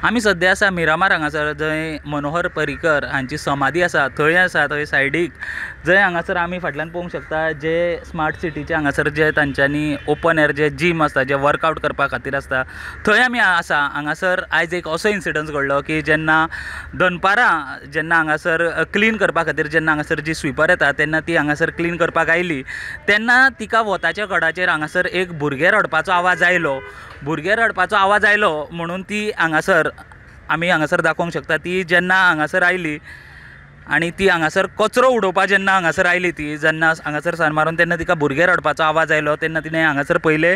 आमी सद्या आसा मिरामार हांगासर, जंय मनोहर पर्रीकर हांची समाधी आसा थंय सायडीक जंय हांगासर आमी फाटल्यान पळोवंक शकता जे स्मार्ट सिटीचे हांगासर जे तांच्यांनी ओपन एअर जे जीम आसता जे वर्कआउट करपा खातीर आसता थंय आमी आसा। हांगासर आयज एक असो इन्सिडन्स घडलो की जेन्ना दनपारां जेन्ना हांगासर क्लीन करपा खातीर जेन्ना हांगासर जी स्विपर येता तेन्ना ती हांगासर क्लीन करपाक आयली तेन्ना तिका वताच्या कडाचेर हांगासर एक भुरगें रडपाचो आवाज आयलो म्हणून ती हांगासर आमी हांगासर दाखोवंक शकता। ती जेन्ना हांगासर आयली आनी ती हांगासर कचरो उडोवपा जेन्ना हांगासर आयली ती जेन्ना हांगासर सान मारून तेन्ना तिका भुरगें रडपाचो आवाज आयलो तेन्ना तिणें हांगासर पळयलें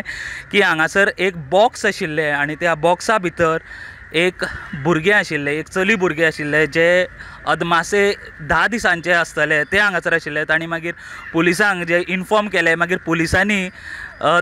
की हांगासर एक बॉक्स आशिल्लें आनी त्या बॉक्सा भितर एक भुरगें आशिल्लें, एक चली भुरगें आशिल्लें जे अदमासे 10 दिसांचे आसतले ते हांगासर आशिल्ले। तांणी मागीर पुलिसांक जे इन्फॉर्म केलें, मागीर पुलिसांनी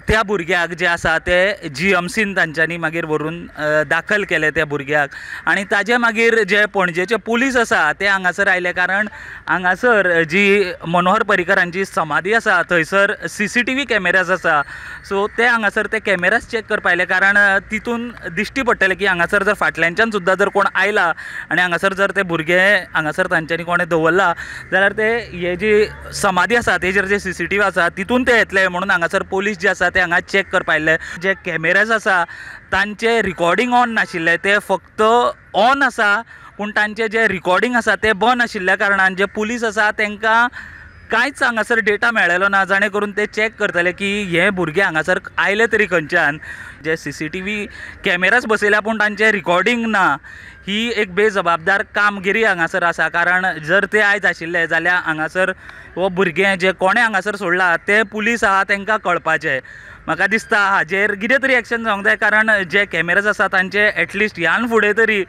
त्या भुरग्याक जे आसा ते GMCन तांच्यांनी मागीर व्हरून दाखल केले त्या भुरग्याक आनी ताजे मागीर जे पणजेचे पुलीस आसा ते हांगासर आयले, कारण हांगासर जी मनोहर पर्रीकर हांची समाधी आसा थंयसर CCTV कॅमेराज आसा। सो ते हांगासर ते कॅमेराज चॅक करपा आयले, कारण तितून दिश्टी पडटलें की हांगासर जर फाटल्यानच्यान सुद्दां जर कोण आयला आनी हांगासर जर ते भुरगे हांगासर तांच्यांनी कोणें दवरला जाल्यार ते हे जी समाधी आसा तेजेर जे CCTV आसा तितून ते येतले म्हणून हांगासर पुलीस जे आसा ते हांगा चॅक करपा आयले। जे कॅमेराज आसा तांचे रिकॉर्डिंग ऑन नाशिल्ले, ते फक्त ऑन आसा पूण तांचे जे रिकॉर्डिंग आसा ते बंद आशिल्ल्या कारणान जे पुलीस आसा तांकां कांयच हांगासर डेटा मेळ्ळेलो ना, जाणे करून ते चॅक करतले की हे भुरगे हांगासर आयले तरी खंयच्यान। जे CCTV कॅमेराज बसयल्या पूण तांचे रिकॉर्डिंग ना, ही एक बेजबाबदार कामगिरी हांगासर आसा। कारण जर ते आयज आशिल्ले जाल्यार हांगासर हो भुरगें जे कोणें हांगासर सोडला ते पुलीस आहा तांकां कळपाचें। म्हाका दिसता हाजेर कितें तरी एक्शन जावंक जाय, कारण जे कॅमेराज आसा तांचे एटलिस्ट ह्यान फुडें तरी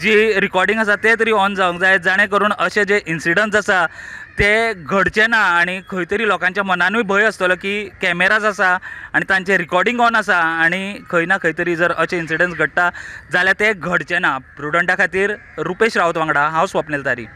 जी रिकॉर्डिंग आसा ते तरी ऑन जावंक जाय, जाणे करून अशे जे इन्सिडंट्स आसा ते घडचे ना आनी खंय तरी लोकांच्या मनानूय भंय आसतलो की कॅमेराज आसा आनी तांचे रिकॉर्डिंग ऑन आसा आनी खंय ना खंय तरी जर अशे इन्सिडंट्स घडटा जाल्यार ते घडचे ना। प्रुडंटा खातीर रुपेश रावत वांगडा हांव स्वप्नील तारी।